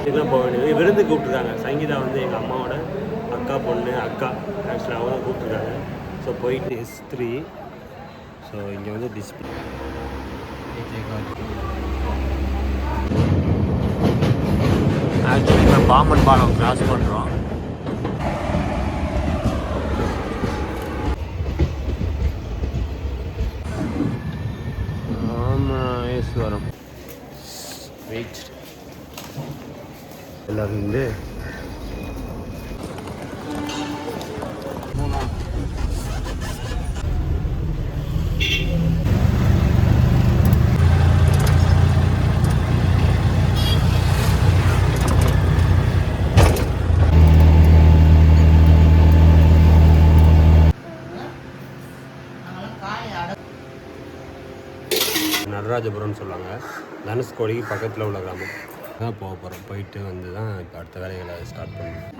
இதெல்லாம் போக வேண்டியது விருந்து கூப்பிட்டுருக்காங்க. சங்கீதா வந்து எங்கள் அம்மாவோட அக்கா பொண்ணு அக்கா ஆக்சுவலாக அவங்க கூப்பிட்டுருக்காங்க. ஸோ போயிட்டு S3. ஸோ இங்கே வந்து டிஸ்பிளே ஆக்சுவலி இப்போ பாம்பன் பாலம் கிராஸ் பண்ணுறோம். ராமேஸ்வரம் வெயிட் எல்லோரும் வந்து நடராஜபுரம்னு சொல்லுவாங்க. தனுஷ்கோடிக்கு பக்கத்தில் உள்ள கிராமம் தான் போக போகிறோம். போயிட்டு வந்து தான் இப்போ அடுத்த வேலைகளை ஸ்டார்ட் பண்ணணும்.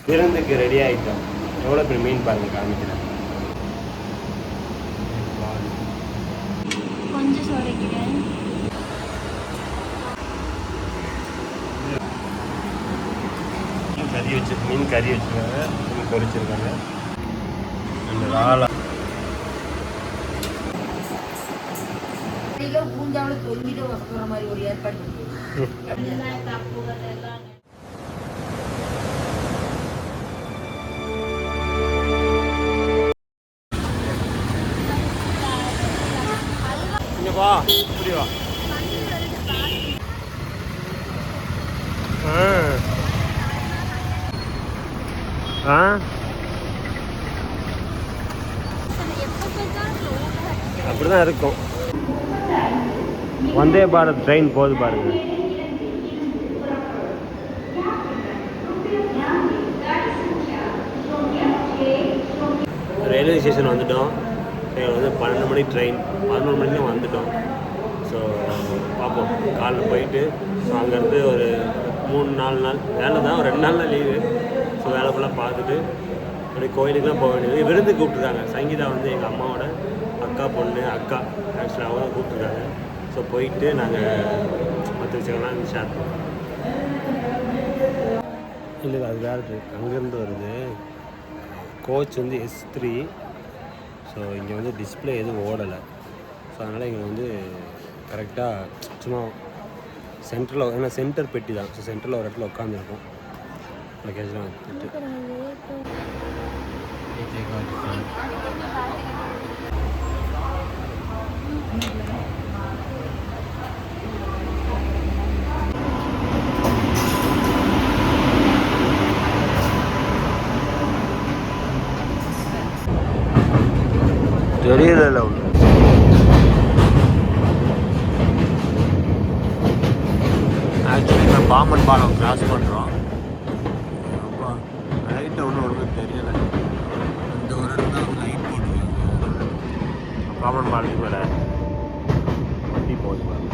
விருந்துக்கு ரெடி ஆகிட்டோம். எவ்வளோ பேர் மீன் பாருங்கள் காமிக்கிறேன். கொஞ்சம் சொல்லிக்கிறேன். மீன் கறி வச்சுருக்காங்க. மீன் பொரிச்சிருக்காங்க. அந்த வாழை பூஞ்சாவில் தொங்கிட்டு வசுற மாதிரி ஒரு ஏற்பாடு. வா இப்படி வா. அப்படிதான் இருக்கும். வந்தே பாரத் ட்ரெயின் போகுது பாருங்க. ரயில்வே ஸ்டேஷன் வந்துட்டோம். வந்து 12 மணி ட்ரெயின், 11 மணிக்கு வந்துட்டோம். ஸோ பார்ப்போம். காலைல போயிட்டு ஸோ அங்கேருந்து ஒரு 3-4 நாள் வேலை தான். ஒரு 2 நாள் தான் லீவு. ஸோ வேலை ஃபுல்லாக பார்த்துட்டு அப்படி கோயிலுக்குலாம் போக வேண்டியது. விருந்து கூப்பிட்டுருக்காங்க. சங்கீதா வந்து எங்கள் அம்மாவோட அக்கா பொண்ணு அக்கா ஆக்சுவலாக அவங்க கூப்பிட்டுருக்காங்க. ஸோ போயிட்டு நாங்கள் மற்ற விஷயம்லாம் ஷேர் பண்ணுவோம். இல்லை அது வேறு அங்கேருந்து வருது. கோச் வந்து S3. ஸோ இங்கே வந்து டிஸ்பிளே எதுவும் ஓடலை. ஸோ அதனால் இங்கே வந்து கரெக்டாக சும்மா சென்டரில், ஏன்னா சென்டர் பெட்டி தான். ஸோ சென்டரில் ஒரு இடத்துல உட்காந்துருக்கும். லொக்கேஷன் வச்சுட்டு தெரியல ஒன்று. ஆக்சுவலி இப்போ பாம்பன் பாலம் கிராஸ் பண்ணுறோம். ரொம்ப லைட்டை ஒன்றும் தெரியலை. இந்த ஒரு இடத்துல லைட் போட்டுருக்காங்க. பாம்பன் பாலத்துக்கு மேலே வண்டி போகுது பாருங்க.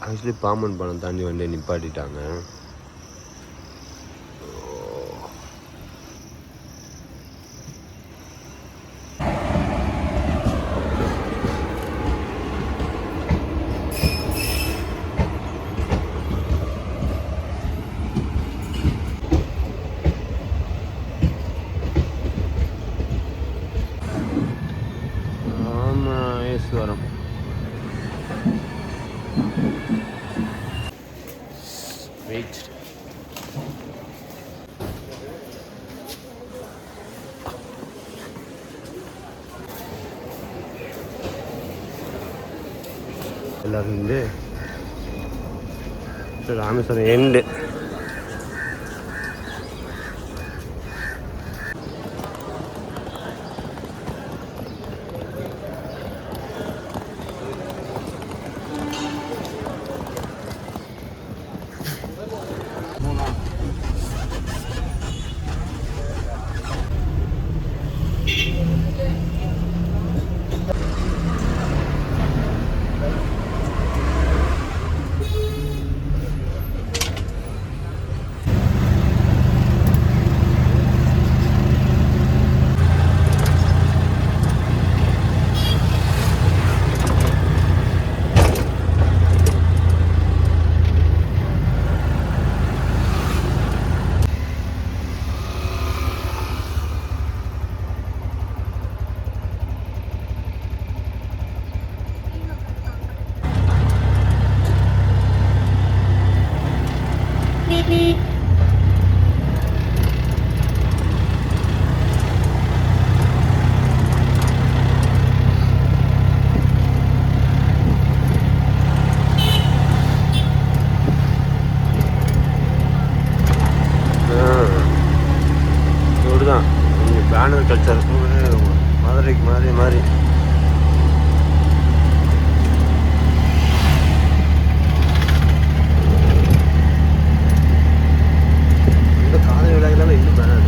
ஆக்சுவலி பாம்பன் பாலம் தாண்டி வண்டியை நிப்பாட்டிட்டாங்க. ராமேஸ்வரம் வெயிட். எல்லோரும் வந்து ராமேஸ்வரம் எண்டு. இப்படிதான் பேனர் கல்ச்சர் மதுரைக்கு மாறி மாறி இந்த காதல் விழாக்கெல்லாம் இன்னும் பேனர்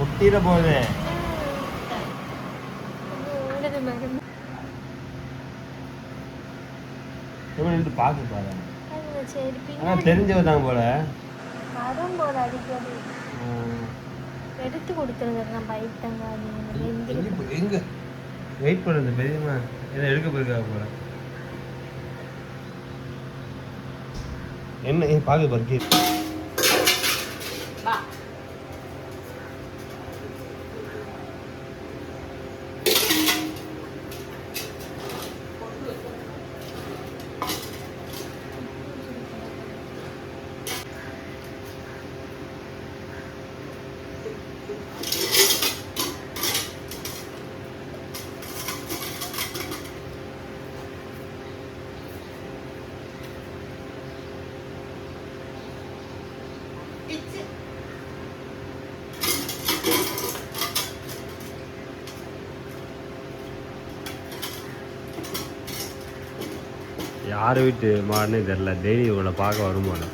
முட்டிட போகுது. நின்று பார்க்க பாரு. ஆனால் தெரிஞ்சவ தாங்க போல வரும் போல அடிக்கடி எடுத்து கொடுத்துருங்க பைத்தங்க. எங்க வெயிட் பண்ணுறது பெரியம்மா என்ன எடுக்க போயிருக்காங்க போல. என்ன பார்க்க பாரு. யார் வீட்டு மாடுனே தெரில. டெய்லி இவங்களை பார்க்க வரும் போல.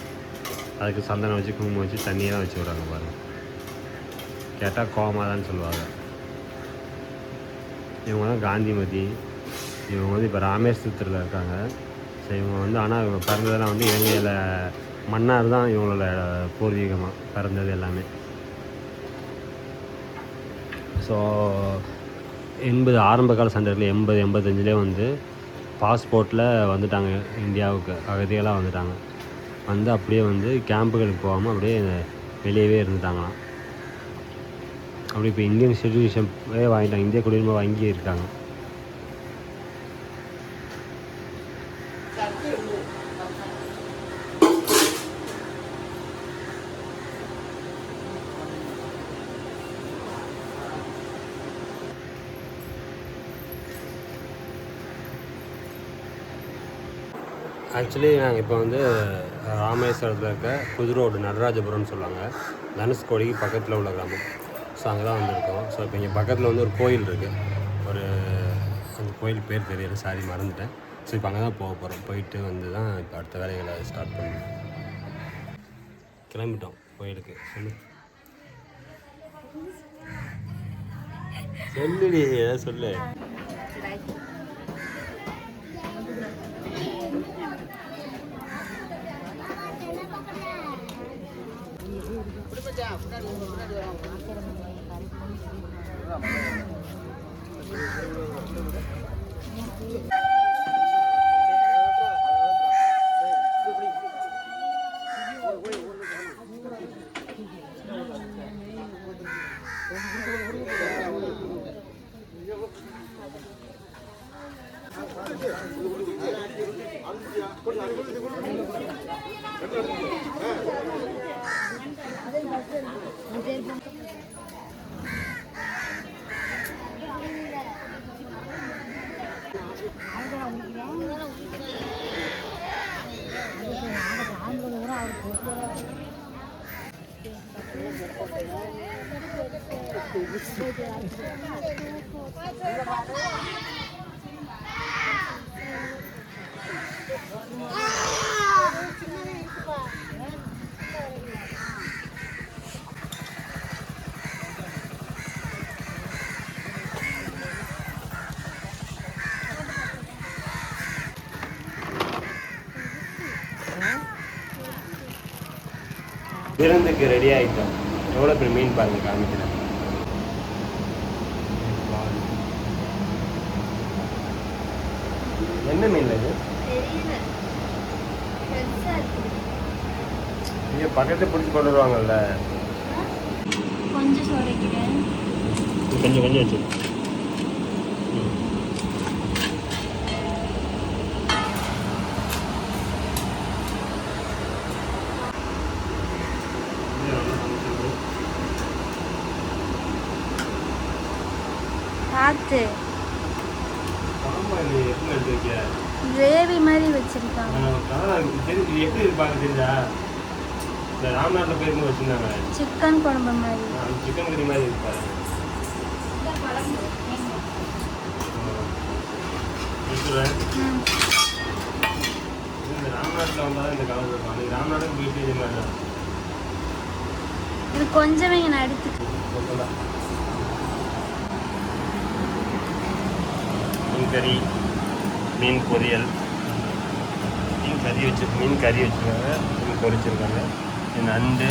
அதுக்கு சந்தனம் வச்சு குங்குமம் வச்சு தண்ணியெல்லாம் வச்சு விட்றாங்க பாருங்க. கேட்டால் கோமாதான்னு சொல்லுவாங்க. இவங்க தான் காந்திமதி. இவங்க வந்து இப்போ ராமேஸ்வரத்தில் இருக்காங்க. ஸோ இவங்க வந்து ஆனால் இவங்க பிறந்ததெல்லாம் வந்து இலங்கையில் மன்னார் தான் இவங்களோட பூர்வீகமாக பிறந்தது எல்லாமே. ஸோ 80 ஆரம்ப கால சண்டையில் 80-85 வந்து பாஸ்போர்ட்டில் வந்துட்டாங்க இந்தியாவுக்கு. அகதிகளாக வந்துட்டாங்க. வந்து அப்படியே வந்து கேம்புகளுக்கு போகாமல் அப்படியே வெளியவே இருந்துட்டாங்களாம். அப்படி இப்போ இந்தியன் சிட்டிசன்ஷிப்பே வாங்கிட்டாங்க. இந்திய குடியுரிமை வாங்கி இருக்காங்க. ஆக்சுவலி நாங்கள் இப்போ வந்து ராமேஸ்வரத்தில் இருக்க புதுரோடு நடராஜபுரம்னு சொல்லுவாங்க. தனுஷ்கோடிக்கு பக்கத்தில் உள்ள கிராமம். ஸோ அங்கே தான் வந்திருக்கோம். ஸோ இப்போ இங்கே பக்கத்தில் வந்து ஒரு கோயில் இருக்குது. அந்த கோயில் பேர் தெரியல, சாரி மறந்துட்டேன். ஸோ இப்போ அங்கே தான் போக போகிறோம். போயிட்டு வந்து தான் இப்போ அடுத்த வேலைகளை ஸ்டார்ட் பண்ணணும். கிளம்பிட்டோம் கோயிலுக்கு. சொல்லுடி ஏதாவது சொல்லு. விருந்துக்கு ரெடி ஆகிட்டோம். எவ்வளோ பெரிய மீன் பாருங்க காமிக்கிறேன். என்ன மீன் இது? இங்கே பக்கத்தை பிடிச்சி கொண்டு வருவாங்கல்ல. கொஞ்சம் சொரைக்கிறேன். கொஞ்சம் கொஞ்சம் வச்சு பார்த்து எடுத்து வைக்க கிரேவி மாதிரி வச்சிருக்காங்க. எப்படி இருப்பாங்க தெரிஞ்சா? இந்த ராம்நாட்டில் போயிருந்து வச்சுருந்தாங்க சிக்கன் குழம்பு மாதிரி. சிக்கன் கறி மாதிரி இருப்பாரு. இந்த ராம்நாட்டில் வந்தால் இந்த கலர் இருக்கும். அன்றைக்கி ராம்நாட்டுக்கு போயிட்டு இதே மாதிரி தான். இது கொஞ்சமே நான் எடுத்துக்கிறேன். மீன் கறி, மீன் பொரியல், மீன் கறி வச்சுருக்காங்க, மீன் பொரிச்சிருக்காங்க, நண்டு,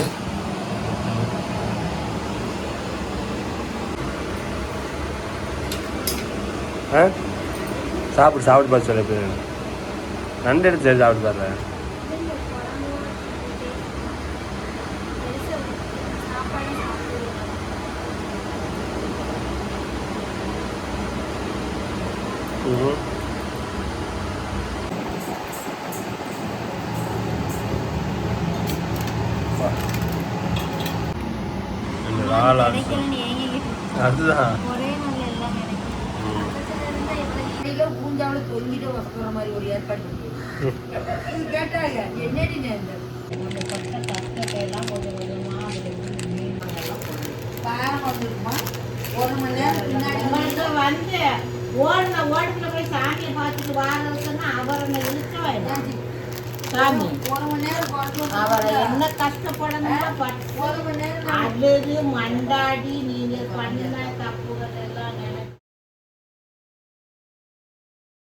சாப்பிட்டு பார்த்து சொல்ல போய் நண்டு எடுத்து சரி சாப்பிட்டு பாரு. அதுதான் ஒரே நாள் எல்லாம் கிடைக்கும். பூஞ்சாவில் தொங்கிட்டு வசுற மாதிரி ஒரு ஏற்பாடு கேட்டாங்க. என்னடி கஷ்டத்தை எல்லாம் கொஞ்சம் கொஞ்சமாக காரம் வந்துருக்குமா? 1 மணி நேரம் பின்னாடி வந்து ஓடுக்குள்ள போய் சாமியை பார்த்துட்டு வாரதுன்னா அவரை இழுக்க சாமி 1 மணி நேரம் அவரை என்ன கஷ்டப்படணும். 1 மணி நேரம் அழுது மண்டாடி நீங்க பண்ணின